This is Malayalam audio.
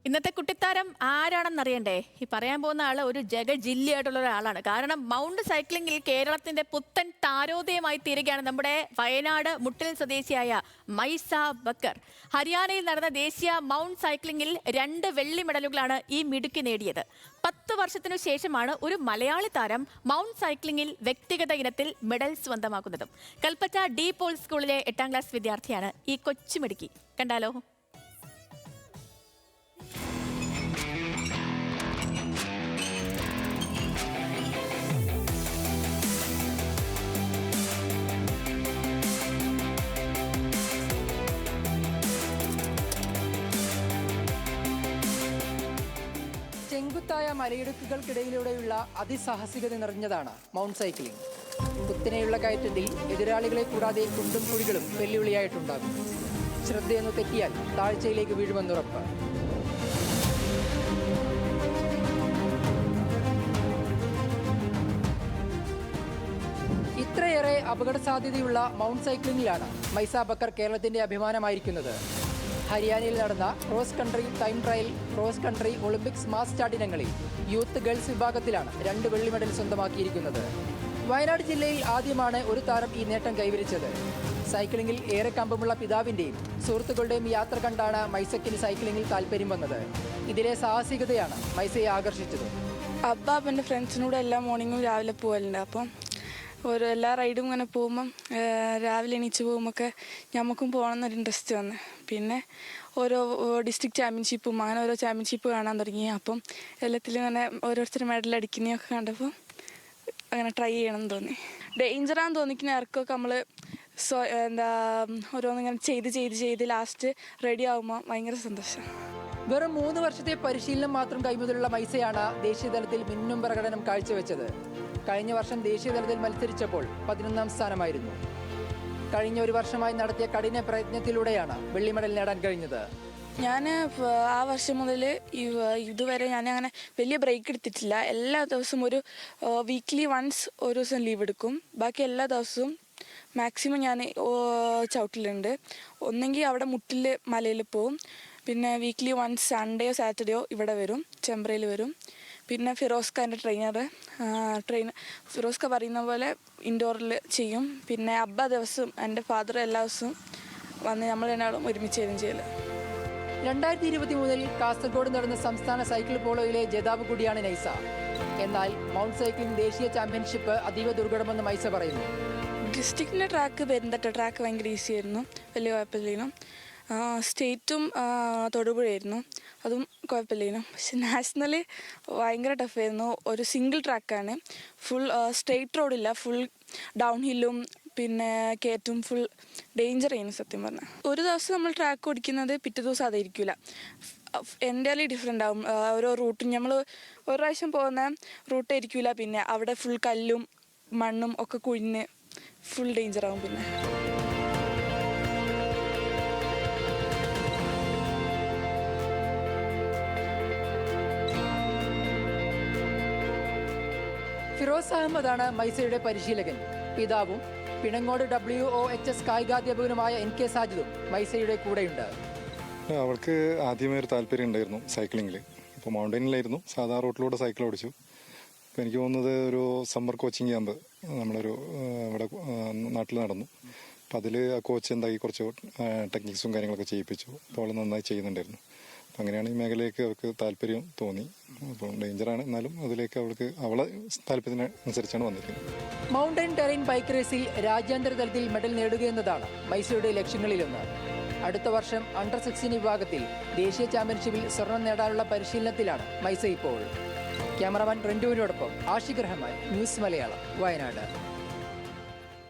ഇന്നത്തെ കുട്ടിത്താരം ആരാണെന്നറിയണ്ടേ? ഈ പറയാൻ പോകുന്ന ആള് ഒരു ജഗജില്ലിയായിട്ടുള്ള ഒരാളാണ്. കാരണം മൗണ്ട് സൈക്ലിംഗിൽ കേരളത്തിന്റെ പുത്തൻ താരോദയമായി തീരുകയാണ് നമ്മുടെ വയനാട് മുട്ടിൽ സ്വദേശിയായ മൈസ ബക്കർ. ഹരിയാനയിൽ നടന്ന ദേശീയ മൗണ്ട് സൈക്ലിംഗിൽ 2 വെള്ളി മെഡലുകളാണ് ഈ മിടുക്കി നേടിയത്. 10 വർഷത്തിനു ശേഷമാണ് ഒരു മലയാളി താരം മൗണ്ട് സൈക്ലിംഗിൽ വ്യക്തിഗത ഇനത്തിൽ മെഡൽ സ്വന്തമാക്കുന്നത്. കൽപ്പറ്റ ഡി പോൾ സ്കൂളിലെ 8ാം ക്ലാസ് വിദ്യാർത്ഥിയാണ് ഈ കൊച്ചുമിടുക്കി. കണ്ടാലോ? ചെങ്കുത്തായ മലയിടുക്കുകൾക്കിടയിലൂടെയുള്ള അതിസാഹസികത നിറഞ്ഞതാണ് മൗണ്ട് സൈക്ലിംഗ്. കുത്തനെയുള്ള കയറ്റത്തിൽ എതിരാളികളെ കൂടാതെ കുണ്ടും കുഴികളും വെല്ലുവിളിയായിട്ടുണ്ടാകും. ശ്രദ്ധയൊന്ന് തെറ്റിയാൽ താഴ്ചയിലേക്ക് വീഴുമെന്നുറപ്പ്. ഇത്രയേറെ അപകട സാധ്യതയുള്ള മൗണ്ട് സൈക്ലിംഗിലാണ് മൈസ ബക്കർ കേരളത്തിന്റെ അഭിമാനമായിരിക്കുന്നത്. ഹരിയാനയിൽ നടന്ന cross country, time trial, cross country, Olympics mass start ഇനങ്ങളിൽ യൂത്ത് ഗേൾസ് വിഭാഗത്തിലാണ് 2 വെള്ളി മെഡൽ സ്വന്തമാക്കിയിരിക്കുന്നത്. വയനാട് ജില്ലയിൽ ആദ്യമാണ് ഒരു താരം ഈ നേട്ടം കൈവരിച്ചത്. സൈക്ലിംഗിൽ ഏറെ കമ്പമുള്ള പിതാവിൻ്റെയും സുഹൃത്തുക്കളുടെയും യാത്ര കണ്ടാണ് മൈസയ്ക്കിന് സൈക്ലിംഗിൽ താല്പര്യം വന്നത്. ഇതിലെ സാഹസികതയാണ് മൈസയെ ആകർഷിച്ചത്. എൻ്റെ ഫ്രണ്ട്സിനോട് എല്ലാ മോർണിംഗും രാവിലെ പോകലുണ്ട്. അപ്പം എല്ലാ റൈഡും ഇങ്ങനെ പോകുമ്പം രാവിലെ എണീച്ച് പോകുമ്പോൾ നമുക്കും പോകണമെന്നൊരു ഇൻട്രസ്റ്റ് വന്ന്. പിന്നെ ഓരോ ഡിസ്ട്രിക്ട് ചാമ്പ്യൻഷിപ്പും അങ്ങനെ ഓരോ ചാമ്പ്യൻഷിപ്പ് കാണാൻ തുടങ്ങി. അപ്പം എല്ലാത്തിലും ഇങ്ങനെ ഓരോരുത്തർ മെഡൽ അടിക്കുന്നതൊക്കെ കണ്ടപ്പോൾ അങ്ങനെ ട്രൈ ചെയ്യണമെന്ന് തോന്നി. ഡേഞ്ചറാന്ന് തോന്നിക്കുന്ന ഇറക്കമൊക്കെ നമ്മൾ ഓരോന്നിങ്ങനെ ചെയ്ത് ലാസ്റ്റ് റെഡി ആകുമ്പോൾ ഭയങ്കര സന്തോഷം. വെറും 3 വർഷത്തെ പരിശീലനം മാത്രം കൈമുതലുള്ള മൈസയാണ് ദേശീയതലത്തിൽ മിന്നും പ്രകടനം കാഴ്ചവെച്ചത്. കഴിഞ്ഞ വർഷം ദേശീയതലത്തിൽ മത്സരിച്ചപ്പോൾ 11ാം സ്ഥാനമായിരുന്നു. കഴിഞ്ഞ ഒരു വർഷമായി നടത്തിയ കഠിന പ്രയത്നത്തിലൂടെയാണ് വെള്ളി മെഡൽ നേടാൻ കഴിഞ്ഞത്. ഞാൻ ആ വർഷം മുതൽ ഇതുവരെ ഞാൻ അങ്ങനെ വലിയ ബ്രേക്ക് എടുത്തിട്ടില്ല. എല്ലാ ദിവസവും ഒരു വീക്ക്ലി വൺസ് ഒരു ദിവസം ലീവ് എടുക്കും. ബാക്കി എല്ലാ ദിവസവും മാക്സിമം ഞാൻ ചവിട്ടിലുണ്ട്. ഒന്നെങ്കിൽ അവിടെ മുട്ടിൽ മലയിൽ പോവും. പിന്നെ വീക്ക്ലി വൺസ് സൺഡേയോ സാറ്റർഡേയോ ഇവിടെ വരും, ചെമ്പ്രയിൽ വരും. പിന്നെ ഫിറോസ്ഖാൻ്റെ ഫിറോസ്ഖ പറയുന്ന പോലെ ഇൻഡോറിൽ ചെയ്യും. പിന്നെ ദിവസം എൻ്റെ ഫാദർ എല്ലാ ദിവസവും വന്ന് നമ്മൾ രണ്ടാളും ഒരുമിച്ച് ചെയ്യല്. 2023 കാസർഗോഡ് നടന്ന സംസ്ഥാന സൈക്കിൾ പോളോയിലെ ജേതാവ് കൂടിയാണ് നൈസ. എന്നാൽ മൗണ്ട് സൈക്ലിംഗ് ദേശീയ ചാമ്പ്യൻഷിപ്പ് അതീവ ദുർഘടമെന്ന് മൈസ പറയുന്നു. ഡിസ്ട്രിക്റ്റിൻ്റെ ട്രാക്ക് ഭയങ്കര ഈസി ആയിരുന്നു, വലിയ കുഴപ്പമില്ലേനു. സ്റ്റേറ്റും തൊടുപുഴയായിരുന്നു, അതും കുഴപ്പമില്ലേനു. പക്ഷെ നാഷണൽ ഭയങ്കര ടഫായിരുന്നു. ഒരു സിംഗിൾ ട്രാക്കാണ്, ഫുൾ സ്ട്രെയിറ്റ് റോഡില്ല, ഫുൾ ഡൗൺ ഹില്ലും പിന്നെ കയറ്റും, ഫുൾ ഡേഞ്ചർ ആയിരുന്നു സത്യം പറഞ്ഞാൽ. ഒരു ദിവസം നമ്മൾ ട്രാക്ക് ഓടിക്കുന്നത് പിറ്റേ ദിവസം അതായിരിക്കില്ല, എൻ്റയർലി ഡിഫറെൻ്റ് ആവും. ഓരോ റൂട്ടും നമ്മൾ ഒരു പ്രാവശ്യം പോകുന്ന റൂട്ടായിരിക്കില്ല, പിന്നെ അവിടെ ഫുൾ കല്ലും മണ്ണും ഒക്കെ കുഴിഞ്ഞ് ഫുൾ ഡേഞ്ചർ ആവും. പിന്നെ ഫിറോസ് അഹമ്മദാണ് മൈസയുടെ പരിശീലകൻ. പിതാവും പിണങ്ങോട് WOHS കായികാധ്യാപകനുമായ NK സാജിദും മൈസയുടെ കൂടെയുണ്ട്. അവൾക്ക് ആദ്യമേ ഒരു താല്പര്യം ഉണ്ടായിരുന്നു സൈക്ലിങ്ങിൽ. ഇപ്പോൾ മൗണ്ടനിലായിരുന്നു, സാധാ റോട്ടിലൂടെ സൈക്കിൾ ഓടിച്ചു. അപ്പോൾ എനിക്ക് തോന്നുന്നത് ഒരു സമ്മർ കോച്ചിങ് ക്യാമ്പ് നമ്മളൊരു ഇവിടെ നാട്ടിൽ നടന്നു. അപ്പം അതിൽ ആ കോച്ച് എന്താക്കി കുറച്ച് ടെക്നിക്സും കാര്യങ്ങളൊക്കെ ചെയ്യിപ്പിച്ചു. അപ്പോൾ അവൾ നന്നായി ചെയ്യുന്നുണ്ടായിരുന്നു. അപ്പം അങ്ങനെയാണ് ഈ മേഖലയിലേക്ക് അവൾക്ക് താല്പര്യം തോന്നി. അപ്പോൾ ഡേഞ്ചറാണ്, എന്നാലും അതിലേക്ക് അവളെ താല്പര്യത്തിനനുസരിച്ചാണ് വന്നിരിക്കുന്നത്. മൗണ്ടൻ ടെറൈൻ ബൈക്ക് റേസിൽ രാജ്യാന്തര തലത്തിൽ മെഡൽ നേടുക എന്നതാണ് മൈസയുടെ ലക്ഷ്യങ്ങളിലൊന്ന്. അടുത്ത വർഷം അണ്ടർ-16 വിഭാഗത്തിൽ ദേശീയ ചാമ്പ്യൻഷിപ്പിൽ സ്വർണം നേടാനുള്ള പരിശീലനത്തിലാണ് മൈസ ഇപ്പോൾ. ക്യാമറാമാൻ റെന്റുവിനോടൊപ്പം ആഷിഖ് റഹ്മാൻ, ന്യൂസ് മലയാളം, വയനാട്.